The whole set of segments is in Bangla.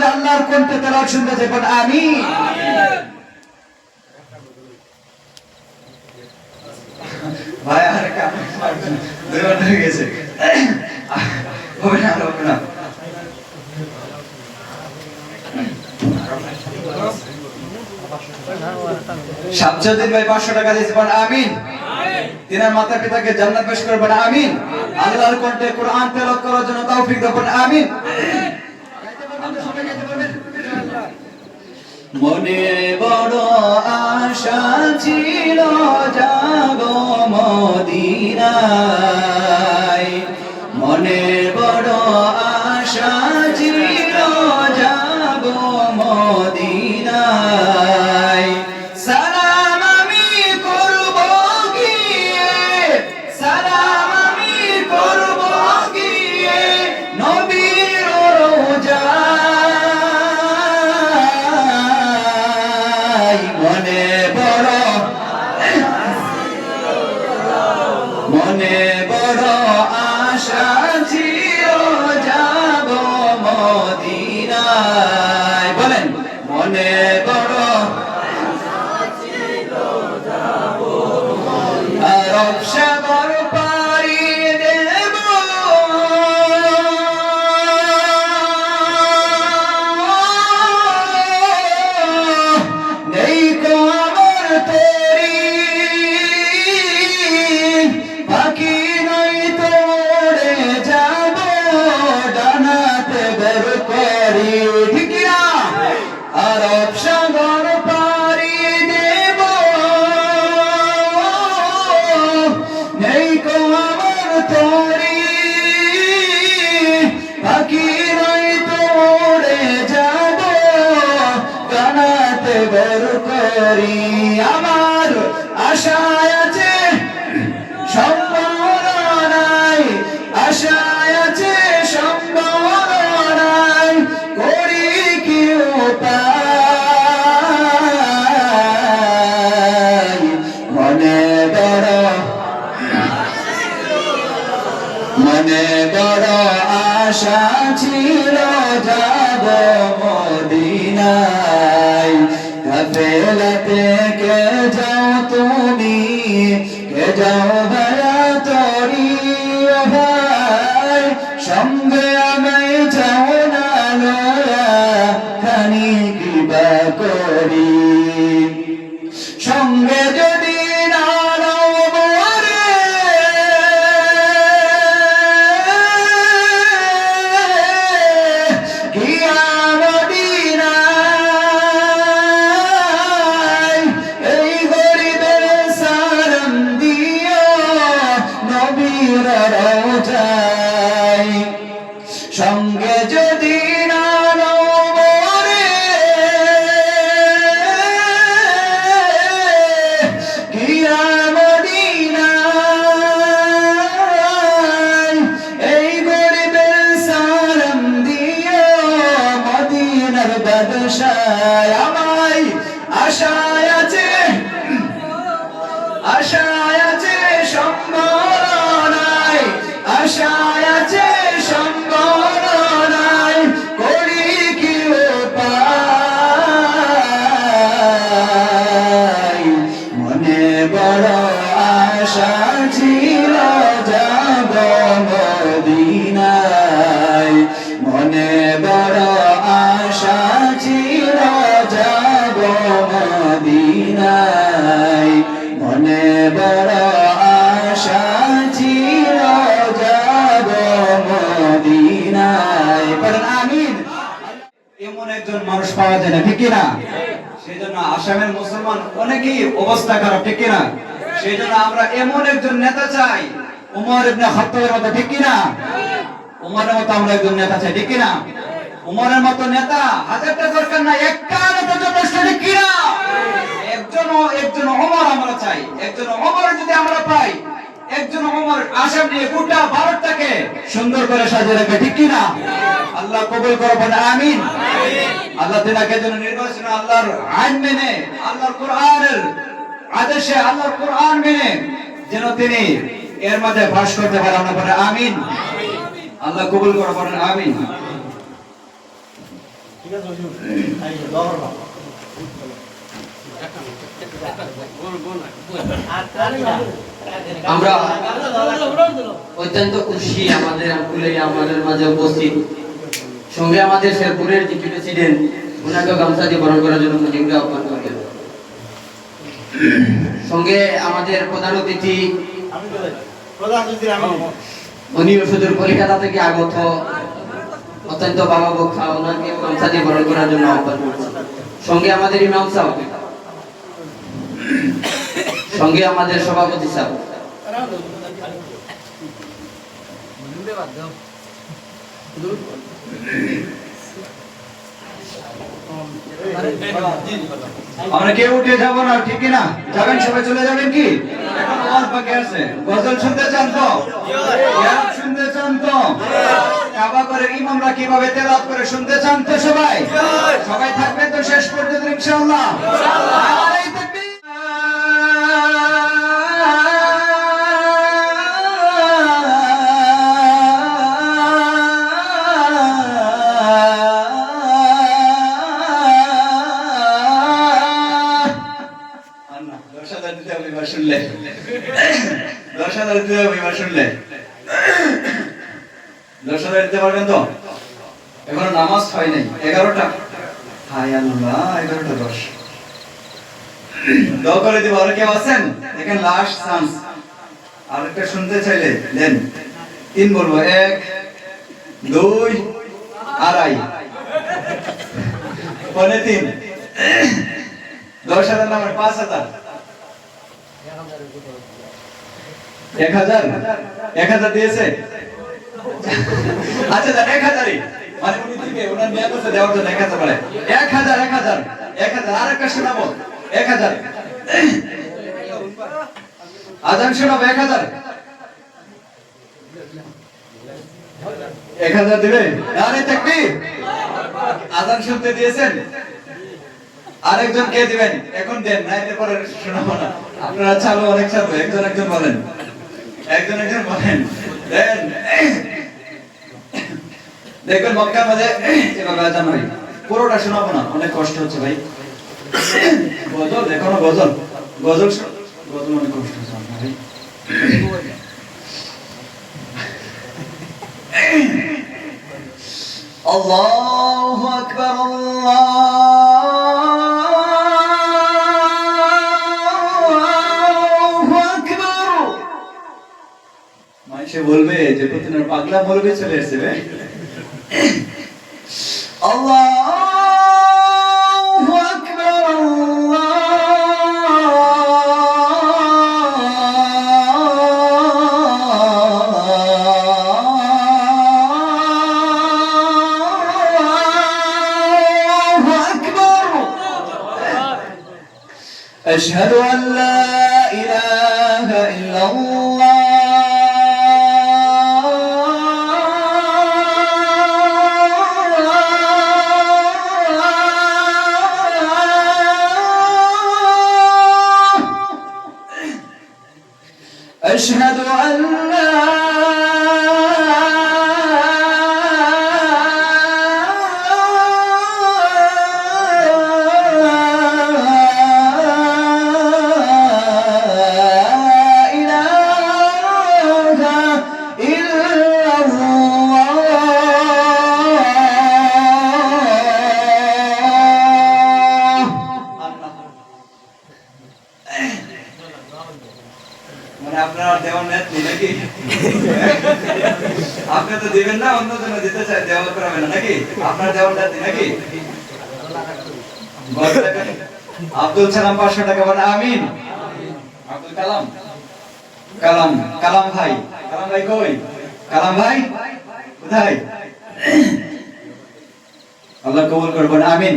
আল্লাহর কণ্ঠে তেলাওয়াত শুনতে চাই, বলেন আমিন। ভাই আর দুই ঘন্টা হয়ে গেছে, হবে না হবে না। শামসুদ্দিন ভাই 500 টাকা দিয়েছে, বলেন আমিন। তিনার মাতা পিতাকে জান্নাতবাসী করে, বলেন আমিন। আল্লাহর কণ্ঠে কোরআন তেলাওয়াত করার জন্য তৌফিক দাও, বলেন আমিন। মনে বড় আশা ছিল যাব মদিনায়, মনে বড় আশা ছিল যাব মদিনায়। সালাম আমি করব গিয়ে, সালাম আমি করব গিয়ে নবীর রোজায়। মনে বড় আশা ছিল যাব মদিনায়, বলেন মনে বড় আরব সাগর পাড়ি দেব, নেই কো আমার তরি, বাকি নই তো উড়ে যাব ডানাতে বের করি, ঠিক না? আরব সাগর পাড়ি দেব, নেই কো আমার তরি, বাকি নই তো উড়ে যাব ডানাতে বের করি। আমার আশায় আছে সম্ভাবনায়, আশায় আছে সম্ভাবনায়, করি কি উপায়। মনে বড় আশা ছিল যাব মদিনায়। কাফেলাতে কে যাও তুমি, কে যাও ভায়া তরি ভাই, সঙ্গে আমি যাও না লয়া, খানি কিবা করি। সঙ্গে যদি না নাও মোরে, গিয়া মদিনায়, এই গরিবের সালাম দিও নবীর রওজায়। সঙ্গে যদি না নাও মোরে, গিয়া মদিনায়, এই গরিবের সালাম দিও মদিনার বাদশায়। আমায় আশায় আছে, আশায় আছে সম্ভাবনায়, আশায় আছে সম্ভাবনায়, করি কি উপায়। মনে বড় আশা ছিল যাব মদিনায়, মনে বড় আশা ছিল যাব মদিনায়, মনে বড় আশা ছিল যাব মদিনায়, বলেন আমিন। এমন একজন মানুষ পাওয়া যায় না, ঠিক কিনা? সেই জন্য আসামের মুসলমান অনেকেই অবস্থা খারাপ, ঠিক কিনা? সেই জন্য আমরা এমন একজন নেতা চাই, উমর ইবনে খাত্তাবের মতো, ঠিক কিনা? উমরের মতো আমরা একজন নেতা চাই, ঠিক কিনা? উমরের মতো নেতা হাজারটা দরকার না, একটা নেতা যথেষ্ট, ঠিক কিনা? একজন ওমর আমরা চাই। একজন ওমর যদি আমরা পাই, একজন ওমর আসাম নিয়ে গোটা ভারতটাকে সুন্দর করে সাজিয়ে রাখবে, ঠিক কিনা? আল্লাহ কবুল করো, বলেন আমিন। আল্লাহ তিনাকে যেন নির্বাচন আল্লাহর আইন মেনে, আল্লাহর কোরআনের আদেশে, আল্লাহর কোরআন মেনে যেন তিনি এর মাঝে বাস করতে পারে, আমরা বলেন আমিন। আল্লাহ কবুল করো, বলেন আমিন। আমরা অত্যন্ত খুশি আমাদের আমাদের মাঝে উপস্থিত সঙ্গে আমাদের শেরপুরের যে প্রেসিডেন্ট ওনাকে গামছা দিয়ে বরণ করার জন্য মুজিবকে আহ্বান করবেন। সঙ্গে আমাদের প্রধান অতিথি উনি সুদূর কলিকাতা থেকে আগত অত্যন্ত বাবা বক্তা, ওনাকে গামছা দিয়ে বরণ করার জন্য আহ্বান করছি। সঙ্গে আমাদের ইমাম সাহেব, সঙ্গে আমাদের সভাপতি সাহেব। আমরা কেউ উঠে যাবো না, ঠিক না? যাবেন সবাই, চলে যাবেন কি? এখন ওয়াজ বাকি আছে। গজল শুনতে চান তো? গান শুনতে চান তো? কাবা করে ইমামরা কিভাবে তেলাওয়াত করে শুনতে চান তো সবাই? সবাই থাকবেন তো শেষ পর্যন্ত ইনশাআল্লাহ? নারায়ে তাকবীর। শুনলে 10,000 দিতে হবে এবার, শুনলে 10,000 দিতে পারবেন তো? এখনো নামাজ হয় নাই, 11টা। হায় আল্লাহ, 11টা 10 দোয়া করে দিব। আর কেউ আছেন? দেখেন লাস্ট চান্স, আরেকটা শুনতে চাইলে দেন। 3 বলবো, 1 2 আড়াই, পনে 3, 10,000 নাম্বার 5,000, 1,000 দিয়েছে। আচ্ছা 1,000ই মানে উনি থেকে ওনার নিয়ত আছে দেওয়ার জন্য 1,000 বলে। 1,000 আরেকটা শোনাবো। 1,000 আজান শোনাবো। 1,000 দিবে? নারে তাকবীর। আজান শুনতে দিয়েছেন? আরেকজন কে দিবেন? এখন দেন, না এর পরে শোনাবো না। আপনারা চালু, অনেক চালু, একজন বলেন, একজন বলেন, দেন। দেখবেন মক্কার মধ্যে এভাবে আজান হয়। পুরোটা শোনাবো না, অনেক কষ্ট হচ্ছে ভাই। গজল, এখনো গজল অনেক কষ্ট হচ্ছে আপনার ভাই। আল্লাহু আকবার, সে বলবে যে প্রতিদিন পাগলা বলবে চলে এসেছে ভাই। আল্লাহু আকবার, আল্লাহু আকবার। আশহাদু আন লা ইলাহা ইল্লাল্লাহ। أشهد أن لا মানে আপনারা দেওয়ার নেত্রী নাকি? আপনি তো দিবেন না, অন্য জন দিতে চায়, দেওয়া করাবেন না নাকি? আপনার দেওয়ার নেত্রী নাকি? আব্দুল সালাম 500 টাকা বলেন আমিন। আব্দুল কালাম, কালাম ভাই কই? কালাম ভাই কোথায়? আল্লাহ কবুল করবেন, আমিন।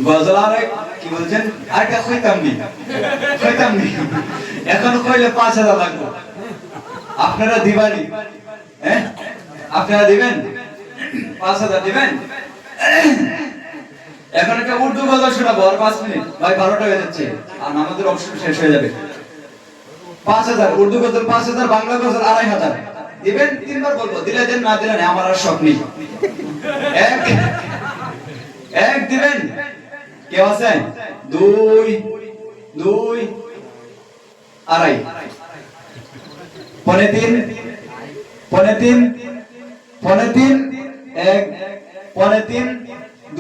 গজল আর কি বলছেন? আরেকটা কইতাম নি, এখন কইলে 5,000 লাগবে। আপনারা দিবানি? হ্যাঁ, আপনারা দিবেন? 5,000 দিবেন? এখন একটা উর্দু গজল শোনাবো, আর 5 মিনিট ভাই, 12টা হয়ে যাচ্ছে আর আমাদের অংশ শেষ হয়ে যাবে। 5,000 উর্দু গজল, 5,000 বাংলা গজল 2,500 দিবেন, তিনবার বলবো, দিলে দেন, না দিলে না, আমার আর শখ নেই। এক, এক দিবেন, কেউ আছেন? দুই, দুই, আড়াই, পনে তিন, পনে তিন, পনে তিন, এক, পনে তিন,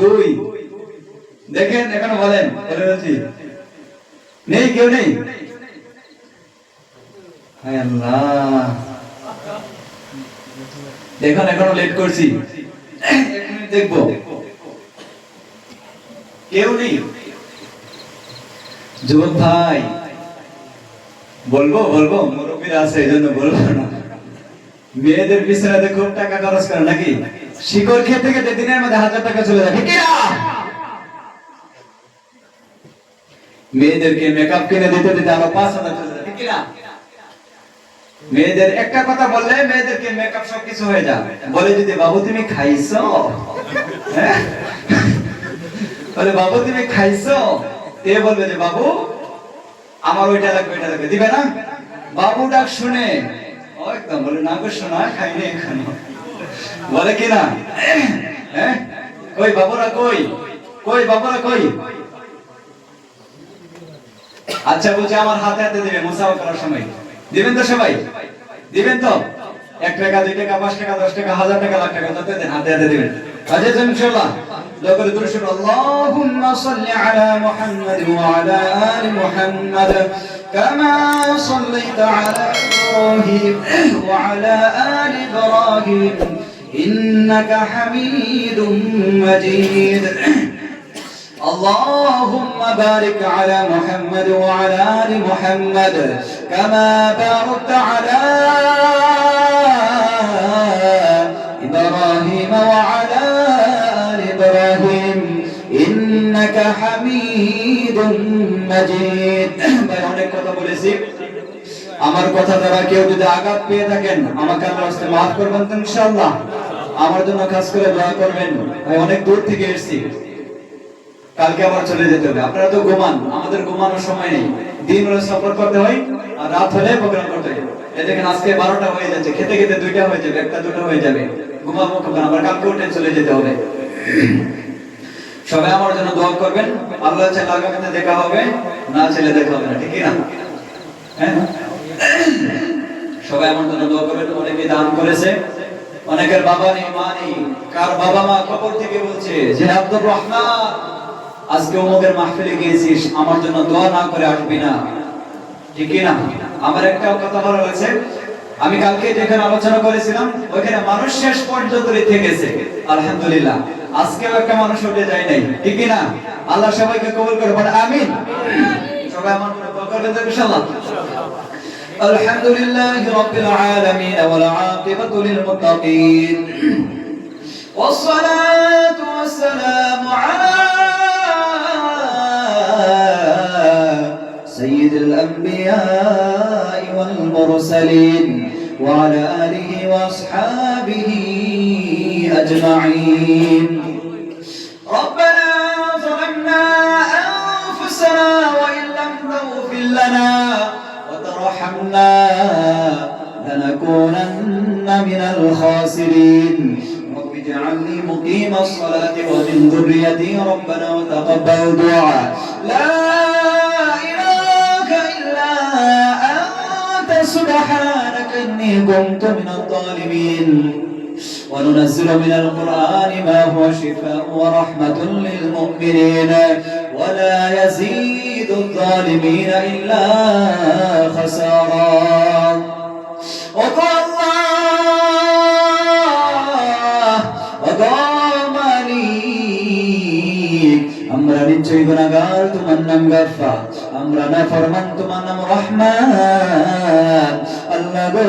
দুই। দেখেন এখনো বলেন, বলে বলছি নেই, কেউ নেই। হায় আল্লাহ, দেখুন এখনো লেট করছি, 1 মিনিট দেখবো, কেউ নেই। যুবক ভাই, বলবো বলবো, মুরব্বীরা আছে এই জন্য বলবো না। মেয়েদের পিছনে খুব টাকা খরচ করে নাকি? শিকড় খেতে খেতে দিনের মধ্যে 1000 টাকা চলে যায়, ঠিক না? মেয়েদেরকে মেকআপ কিনে দিতে দিতে আরো 5000 চলে যায়, ঠিক না? মেয়েদের একটা কথা বললে মেয়েদেরকে মেকআপ সবকিছু হয়ে যায়। বলে যদি বাবু তুমি খাইছো, হ্যাঁ বলে বাবু তুমি খাইছো, তে বলবে যে বাবু আমার ওইটা লাগবে, ওইটা লাগবে, দিবে না? বাবু ডাক শুনে ও একদম বলে না গো শোনা, খাইনি এখনো, বলে কি না? হ্যাঁ, কই বাবুরা, কই কই বাবুরা, কই? আচ্ছা বলছে আমার হাতে হাতে দিবে মুসাফা করার সময়, দিবেন তো সবাই? দিবেন তো? 1 টাকা, 2 টাকা, 5 টাকা, 10 টাকা, 1000 টাকা, লাখ টাকা, যত দেন হাতে হাতে দিবেন। আচ্ছা ইনশাআল্লাহ দোয়া করে দুরূদ শরীফ, আল্লাহুম্মা সাল্লি আলা মুহাম্মাদ ওয়া আলা আলি মুহাম্মাদ কামা সাল্লাইতা আলা ইব্রাহিম ওয়া আলা আলি ইব্রাহিম ইন্নাকা হামিদুম মাজিদ। اللهم بارك على محمد وعلى آل محمد كما باركت على إبراهيم وعلى آل إبراهيم إنك حميد مجيد। ভাই অনেক কথা বলেছি, আমার কথা দ্বারা কেউ যদি আঘাত পেয়ে থাকেন আমাকে আল্লাহর রাস্তায় maaf করবেন তো ইনশাআল্লাহ। আমার জন্য খাস করে দোয়া করবেন। ভাই অনেক দূর থেকে এসেছি, কালকে আবার চলে যেতে হবে। আপনারা তো ঘুমান, আমাদের ঘুমানোর সময় নেই। দিন হলে সফর করতে হয় আর রাত হলে প্রোগ্রাম করতে হয়। এই দেখেন আজকে 12টা হয়ে যাচ্ছে, খেতে খেতে 2টা হয়ে যাবে, 1টা 2টা হয়ে যাবে, ঘুমাবো কখন? আবার কালকে উঠে চলে যেতে হবে। সবাই আমার জন্য দোয়া করবেন, আল্লাহ চাইলে আগামীতে দেখা হবে, না চাইলে দেখা হবে না, ঠিক না? হ্যাঁ, সবাই আমার জন্য দোয়া করবেন। অনেকে দান করেছে, অনেকের বাবা নেই, মা নেই, কার বাবা মা কবর থেকে বলছে যে আব্দুর রহমান আজকে অমুকের মাহফিলে গিয়েছিস, আমার জন্য দোয়া না করে আসবি না, ঠিক না? আমার একটা কথা ভালো লাগছে, আমি কালকে যেখানে আলোচনা করেছিলাম ওইখানে মানুষ শেষ পর্যন্ত থেকেছে, আলহামদুলিল্লাহ। আজকেও একটা মানুষ উঠে যায় নাই, ঠিক না? আল্লাহ সবাইকে কবুল করে, বলে আমিন। সবাই আমার জন্য দোয়া করবেন তো ইনশাআল্লাহ। আলহামদুলিল্লাহি রাব্বিল আলামিন ওয়াল আকিবাতু লিল মুত্তাকিন والصلاة والسلام على سيد الأنبياء والمرسلين وعلى آله وأصحابه أجمعين. ربنا ظلمنا أنفسنا وإن لم تغفر لنا وترحمنا لنكونن من الخاسرين. رب اجعلني مقيم الصلاة ومن ذريتي ربنا وتقبل دعاء. لا إله إلا أنت سبحانك إني كنت من الظالمين. وننزل من القرآن ما هو شفاء ورحمة للمؤمنين ولا يزيد الظالمين إلا خسارا. وقال আমরা নিশ্চয়ই গুনাহগার, তোমার নাম গফফার, আমরা নাফরমান, তোমার নাম রহমান। আল্লাহ গো,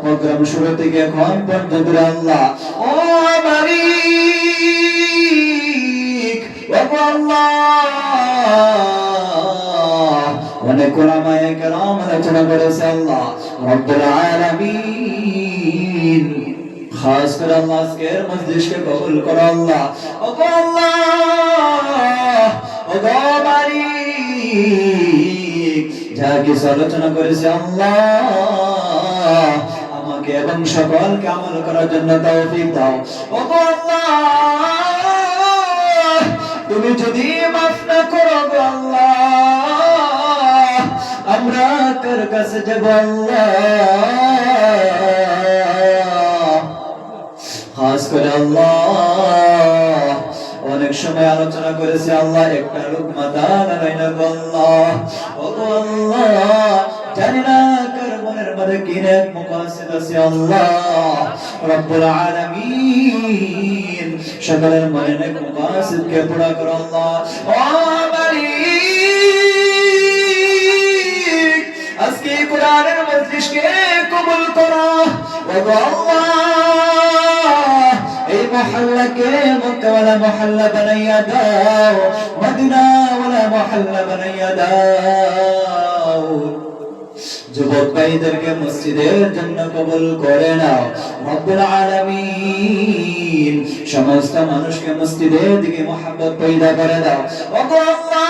প্রোগ্রাম শুরু থেকে এখন পর্যন্ত আল্লাহ ও মালিক ও আল্লাহ, অনেক উলামায়ে কেরাম আলোচনা করেছে আল্লাহ রব্বুল আলামিন। খাস করে আল্লাহ আজকের মজলিসকে কবুল করো আল্লাহ। ও আল্লাহ, ও মালিক, যা কিছু আলোচনা করেছে আল্লাহ আমাকে এবং সকলকে আমল করার জন্য তৌফিক দাও। ওগো আল্লাহ, তুমি যদি মাফ না করো গো আল্লাহ, আমরা কার কাছে যাব আল্লাহ? খাস করে আল্লাহ, অনেক সময় আলোচনা করেছে আল্লাহ, একটা লুকমা দান আলাইনা গো আল্লাহ। ওগো আল্লাহ, জানি না কার মনের মধ্যে কি নেক মুকাসিদ আছে আল্লাহ রব্বুল আলামিন, সকলের মনে নেক মুকাসিদকে পুরা করো আল্লাহ। ও মালিক, আজকে কোরআনের মজলিসকে কবুল করো। ওগো আল্লাহ, এই মহল্লাকে মক্কা ওয়ালা মহল্লা বানাইয়া দাও, মদিনা ওয়ালা মহল্লা বানাইয়া দাও। যুবক ভাইদেরকে মসজিদের জন্য কবুল করে নাও রব্বুল আলামিন, সমস্ত মানুষকে মসজিদের দিকে মহব্বত পয়দা করে দাও। ওগো আল্লাহ,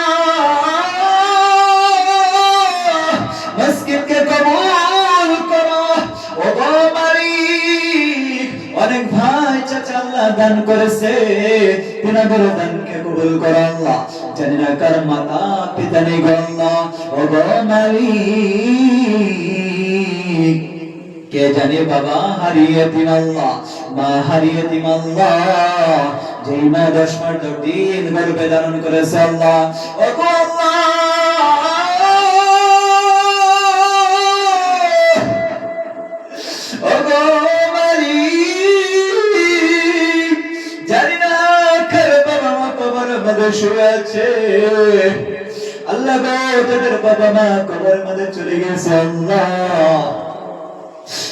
মসজিদকে কবুল করো। ওগো মালিক, অনেক ভাই চাচা আল্লাহ দান করেছে, তিনাদের দানকে কবুল করো আল্লাহ। জানি না কার মাতা পিতা নেই গো আল্লাহ। ওগো মালিক, কে জানে বাবা হারিয়ে দিন আল্লাহ, মা হারিয়ে দিন আল্লাহ, যেই মা 10 মাস 10 দিন গর্ভে ধারণ করেছে আল্লাহ। ওগো আল্লাহ, ওগো মালিক, জানি না কার বাবা মা কবরের মধ্যে শুয়ে আছে আল্লাহ গো, তাদের বাবা মা কবরের মধ্যে চলে গেছে আল্লাহ,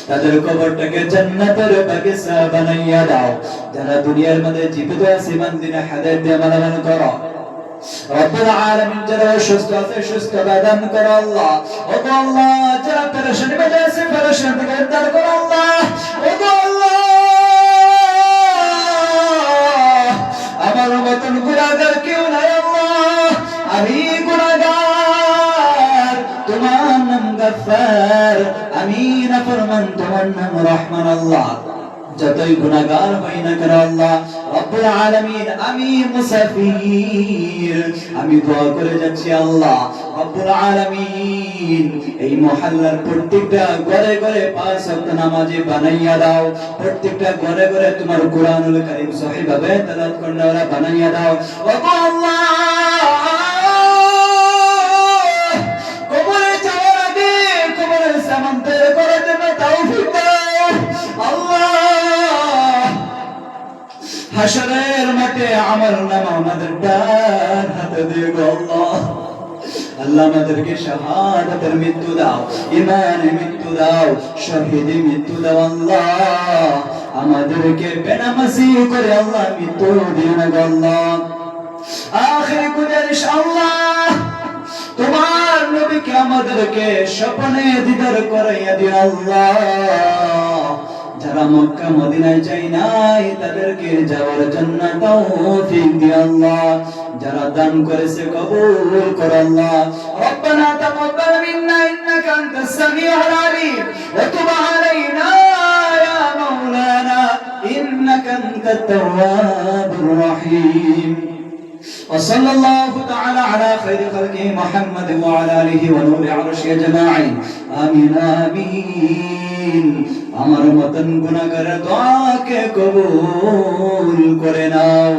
তাদের কবরটাকে জান্নাতের বাগিচা বানাইয়া দাও। যারা দুনিয়ার মধ্যে জীবিত আছে মদিনা হায়াত দিয়ে মালামাল করো রব্বুল আলামিন। যারা সুস্থ আছে সুস্থ দান করো আল্লাহ। ওগো আল্লাহ, যারা পেরেশানি মধ্যে আছে পেরেশানি থেকে উদ্ধার করো আল্লাহ। ওগো আল্লাহ, আমার মতন গুনাহগার কেউ নাই আল্লাহ, আমি গুনাহগার, তোমার নাম গফফার, আমি নাফরমান, তোমার নাম রহমান আল্লাহ। যতই গুনাহগার হই না কেন আল্লাহ রব্বুল আলামিন, আমি মুসাফির, আমি দোয়া করে যাচ্ছি আল্লাহ রব্বুল আলামিন, এই মহল্লার প্রত্যেকটা ঘরে ঘরে 5 ওয়াক্ত নামাজি বানাইয়া দাও, প্রত্যেকটা ঘরে ঘরে তোমার কুরআনুল কারীম সহিভাবে তেলাওয়াত করনেওয়ালা বানাইয়া দাও। ওগো আল্লাহ, কবরে যাওয়ার আগে কবরের সামান তৈরি করার জন্য তৌফিক দাও আল্লাহ। হাশরের মাঠে আমল নামা আমাদের ডান হাতে দিয়ে গো আল্লাহ। আল্লাহ, আমাদেরকে শাহাদাতের মৃত্যু দাও, ঈমানের মৃত্যু দাও, শহীদের মৃত্যু দাও আল্লাহ। আমাদেরকে বেনামাজি করে আল্লাহ মৃত্যু দিও না গো আল্লাহ। আখিরি গুজারিশ আল্লাহ, তোমার নবীকে আমাদেরকে স্বপ্নে দিদার করাইয়া দিও আল্লাহ। যারা মক্কা মদিনায় যায় নাই তাদেরকে যাওয়ার জন্য তৌফিক দিও আল্লাহ। যারা দান করেছে কবুল করো আল্লাহ। রব্বানা তাকাব্বাল মিন্না ইন্নাকা আনতাস সামিউল আলিম ওয়া তুব আলাইনা ইয়া মাওলানা ইন্নাকা আনতাত তাওয়াবুর রহিম। وصلى الله تعالى على خير خلقه محمد وعلى آله ونور عرشه أجمعين آمين آمين। আমার মতন গুনাহগার দোয়াকে কবুল করে নাও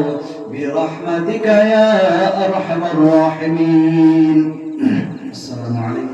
বিরহমাতিকা ইয়া আরহামার রাহিমিন। আসসালামু আলাইকুম।